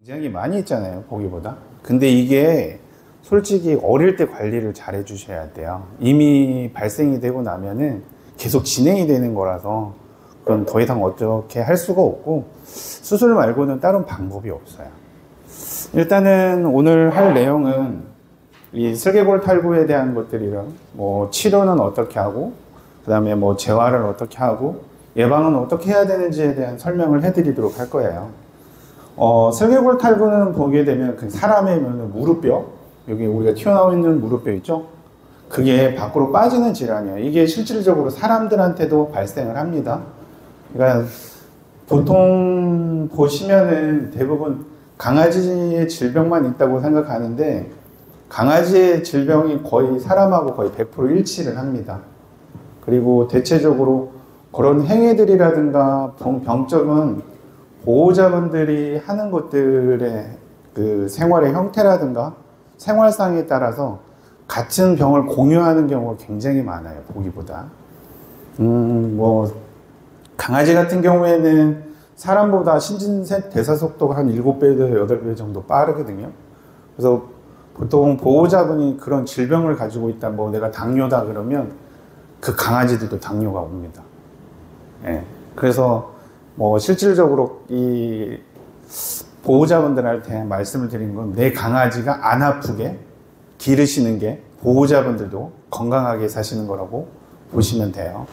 굉장히 많이 있잖아요, 보기보다. 근데 이게 솔직히 어릴 때 관리를 잘 해주셔야 돼요. 이미 발생이 되고 나면은 계속 진행이 되는 거라서 그건 더 이상 어떻게 할 수가 없고 수술 말고는 다른 방법이 없어요. 일단은 오늘 할 내용은 이 슬개골 탈구에 대한 것들이랑 뭐 치료는 어떻게 하고 그 다음에 뭐 재활을 어떻게 하고 예방은 어떻게 해야 되는지에 대한 설명을 해드리도록 할 거예요. 슬개골 탈구는 보게 되면 그 사람의 무릎뼈, 여기 우리가 튀어나와 있는 무릎뼈 있죠? 그게 밖으로 빠지는 질환이에요. 이게 실질적으로 사람들한테도 발생을 합니다. 그러니까 보통 보시면은 대부분 강아지의 질병만 있다고 생각하는데 강아지의 질병이 거의 사람하고 거의 100% 일치를 합니다. 그리고 대체적으로 그런 행위들이라든가 병적은 보호자분들이 하는 것들의 그 생활의 형태라든가 생활상에 따라서 같은 병을 공유하는 경우가 굉장히 많아요, 보기보다. 뭐 강아지 같은 경우에는 사람보다 신진색 대사 속도가 한 7배에서 8배 정도 빠르거든요. 그래서 보통 보호자분이 그런 질병을 가지고 있다, 뭐 내가 당뇨다 그러면 그 강아지들도 당뇨가 옵니다. 예. 그래서 뭐 실질적으로 이 보호자분들한테 말씀을 드리는 건 내 강아지가 안 아프게 기르시는 게 보호자분들도 건강하게 사시는 거라고 보시면 돼요.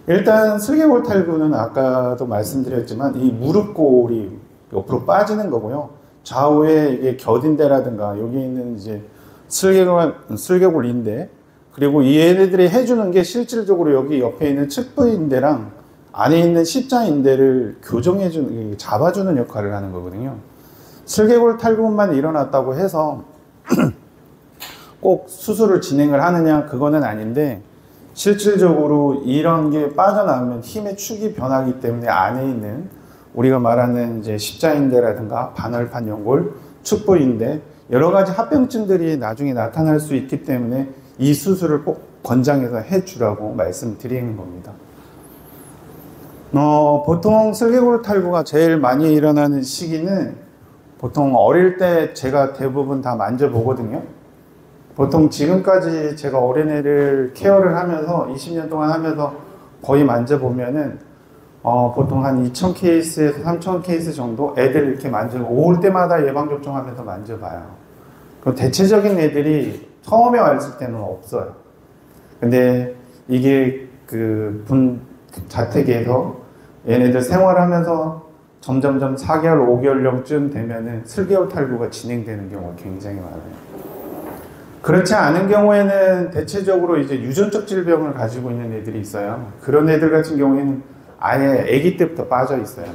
일단 슬개골 탈구는 아까도 말씀드렸지만 이 무릎골이 옆으로 빠지는 거고요. 좌우에 이게 겨딘대라든가 여기 있는 이제 슬개골 인대, 그리고 이 얘네들이 해주는 게 실질적으로 여기 옆에 있는 측부인대랑 안에 있는 십자인대를 교정해주는, 잡아주는 역할을 하는 거거든요. 슬개골 탈구만 일어났다고 해서 꼭 수술을 진행을 하느냐, 그거는 아닌데 실질적으로 이런 게 빠져나오면 힘의 축이 변하기 때문에 안에 있는 우리가 말하는 이제 십자인대라든가 반월판 연골, 측부인대, 여러 가지 합병증들이 나중에 나타날 수 있기 때문에 이 수술을 꼭 권장해서 해주라고 말씀드리는 겁니다. 보통 슬개골 탈구가 제일 많이 일어나는 시기는 보통 어릴 때 제가 대부분 다 만져보거든요. 보통 지금까지 제가 어린애를 케어를 하면서 20년 동안 하면서 거의 만져보면은 보통 한 2,000 케이스에서 3,000 케이스 정도 애들 이렇게 올 때마다 예방접종하면서 만져봐요. 그럼 대체적인 애들이 처음에 왔을 때는 없어요. 근데 이게 그 자택에서 얘네들 생활하면서 점점점 4개월, 5개월령쯤 되면은 슬개골 탈구가 진행되는 경우가 굉장히 많아요. 그렇지 않은 경우에는 대체적으로 이제 유전적 질병을 가지고 있는 애들이 있어요. 그런 애들 같은 경우에는 아예 아기 때부터 빠져 있어요.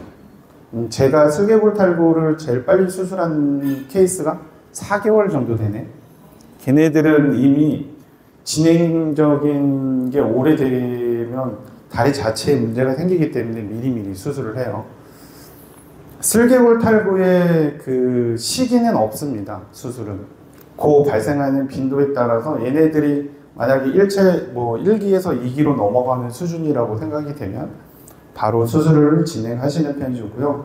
제가 슬개골 탈구를 제일 빨리 수술한 케이스가 4개월 정도 되네. 걔네들은 이미 진행적인 게 오래되면 다리 자체에 문제가 생기기 때문에 미리미리 수술을 해요. 슬개골 탈구의 그 시기는 없습니다, 수술은. 그 발생하는 빈도에 따라서 얘네들이 만약에 1기에서 2기로 넘어가는 수준이라고 생각이 되면 바로 수술을 진행하시는 편이고요.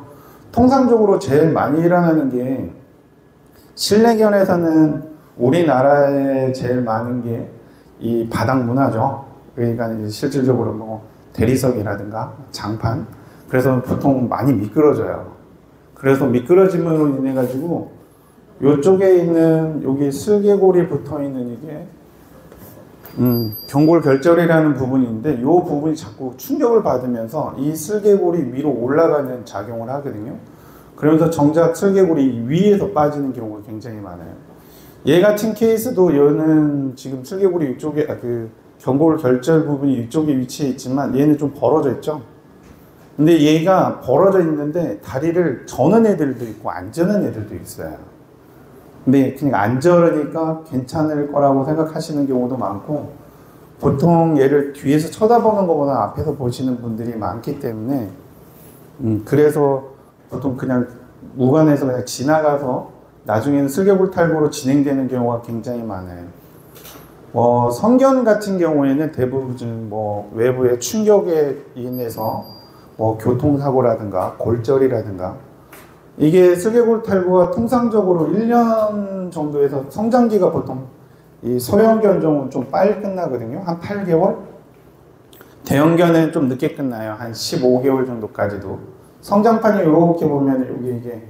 통상적으로 제일 많이 일어나는 게 실내견에서는 우리나라에 제일 많은 게 이 바닥 문화죠. 그러니까 실질적으로 뭐 대리석이라든가 장판, 그래서 보통 많이 미끄러져요. 그래서 미끄러짐으로 인해 가지고 요쪽에 있는 여기 슬개골이 붙어 있는 이게 경골결절이라는 부분인데 이 부분이 자꾸 충격을 받으면서 이 슬개골이 위로 올라가는 작용을 하거든요. 그러면서 정작 슬개골이 위에서 빠지는 경우가 굉장히 많아요. 얘 같은 케이스도 얘는 지금 슬개골이 이쪽에 그 경골결절 부분이 이쪽에 위치해 있지만 얘는 좀 벌어져 있죠. 근데 얘가 벌어져 있는데 다리를 저는 애들도 있고 안 저는 애들도 있어요. 근데 그냥 안 저으니까 괜찮을 거라고 생각하시는 경우도 많고, 보통 얘를 뒤에서 쳐다보는 것보다 앞에서 보시는 분들이 많기 때문에 그래서 보통 그냥 무관해서 그냥 지나가서 나중에는 슬개골 탈구로 진행되는 경우가 굉장히 많아요. 성견 같은 경우에는 대부분 뭐 외부의 충격에 인해서 뭐 교통사고라든가 골절이라든가 이게 슬개골탈구가 통상적으로 1년 정도에서 성장기가 보통 이 소형견종은 좀 빨리 끝나거든요. 한 8개월? 대형견은 좀 늦게 끝나요. 한 15개월 정도까지도. 성장판이 이렇게 보면 여기 이게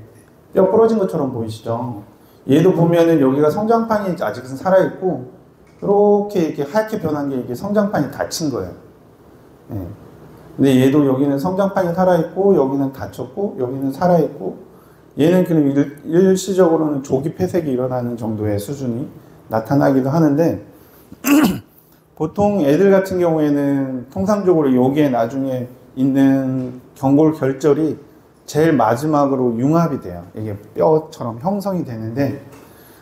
뼈 부러진 것처럼 보이시죠? 얘도 보면은 여기가 성장판이 아직은 살아있고 이렇게 하얗게 변한 게 이게 성장판이 닫힌 거예요. 예. 근데 얘도 여기는 성장판이 살아있고 여기는 닫혔고 여기는 살아있고 얘는 그럼 일시적으로는 조기 폐색이 일어나는 정도의 수준이 나타나기도 하는데 보통 애들 같은 경우에는 통상적으로 여기에 나중에 있는 경골 결절이 제일 마지막으로 융합이 돼요. 이게 뼈처럼 형성이 되는데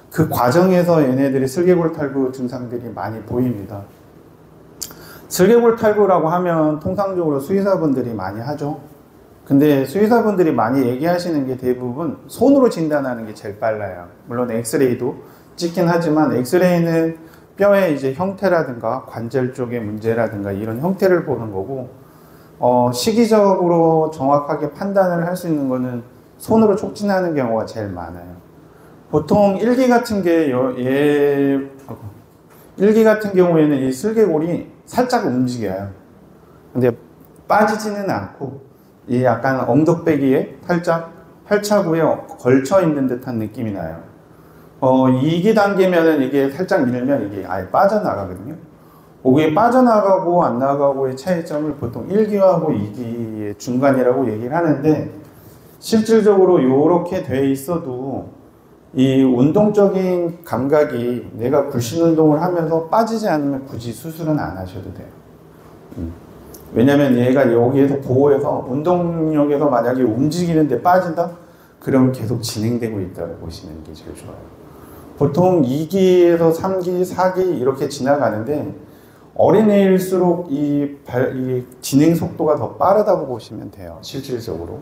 그 과정에서 얘네들이 슬개골탈구 증상들이 많이 보입니다. 슬개골탈구라고 하면 통상적으로 수의사분들이 많이 하죠. 근데 수의사분들이 많이 얘기하시는 게 대부분 손으로 진단하는 게 제일 빨라요. 물론 엑스레이도 찍긴 하지만 엑스레이는 뼈의 이제 형태라든가 관절 쪽의 문제라든가 이런 형태를 보는 거고 시기적으로 정확하게 판단을 할 수 있는 거는 손으로 촉진하는 경우가 제일 많아요. 보통 일기 같은 경우에는 이 슬개골이 살짝 움직여요. 근데 빠지지는 않고 이 약간 엉덩배기에 살짝 팔차구에 걸쳐 있는 듯한 느낌이 나요. 2기 단계면은 이게 살짝 밀면 이게 아예 빠져나가거든요. 이게 빠져나가고 안 나가고의 차이점을 보통 1기하고 2기의 중간이라고 얘기를 하는데 실질적으로 이렇게 돼 있어도 이 운동적인 감각이 내가 굴신 운동을 하면서 빠지지 않으면 굳이 수술은 안 하셔도 돼요. 왜냐면 얘가 여기에서 보호해서 운동력에서 만약에 움직이는데 빠진다? 그럼 계속 진행되고 있다고 보시는 게 제일 좋아요. 보통 2기에서 3기, 4기 이렇게 지나가는데 어린애일수록 이 진행 속도가 더 빠르다고 보시면 돼요. 실질적으로.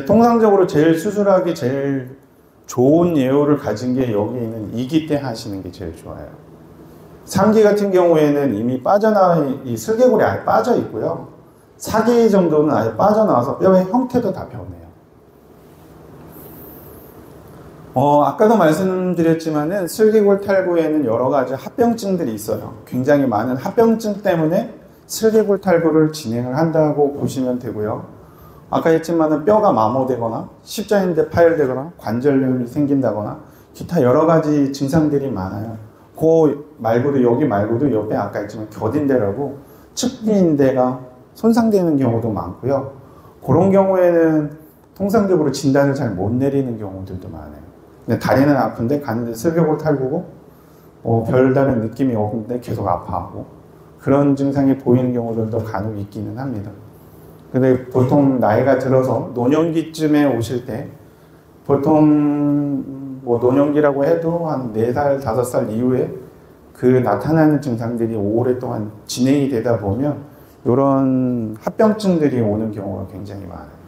통상적으로 수술하기 제일 좋은 예후를 가진 게 여기 있는 2기 때 하시는 게 제일 좋아요. 3기 같은 경우에는 이미 이 슬개골이 아예 빠져 있고요. 4기 정도는 아예 빠져나와서 뼈의 형태도 다 변해요. 아까도 말씀드렸지만은 슬개골 탈구에는 여러 가지 합병증들이 있어요. 굉장히 많은 합병증 때문에 슬개골 탈구를 진행을 한다고 보시면 되고요. 아까 했지만은 뼈가 마모되거나 십자인대 파열되거나 관절염이 생긴다거나 기타 여러 가지 증상들이 많아요. 그 말고도 여기 말고도 옆에 아까 했지만 겨딘대라고 측부인대가 손상되는 경우도 많고요. 그런 경우에는 통상적으로 진단을 잘 못 내리는 경우들도 많아요. 근데 다리는 아픈데 갔는데 슬개골 탈구고 별다른 느낌이 없는데 계속 아파하고 그런 증상이 보이는 경우들도 간혹 있기는 합니다. 근데 보통 나이가 들어서 노년기쯤에 오실 때 보통 노년기라고 해도 한 4살, 5살 이후에 그 나타나는 증상들이 오랫동안 진행이 되다 보면 이런 합병증들이 오는 경우가 굉장히 많아요.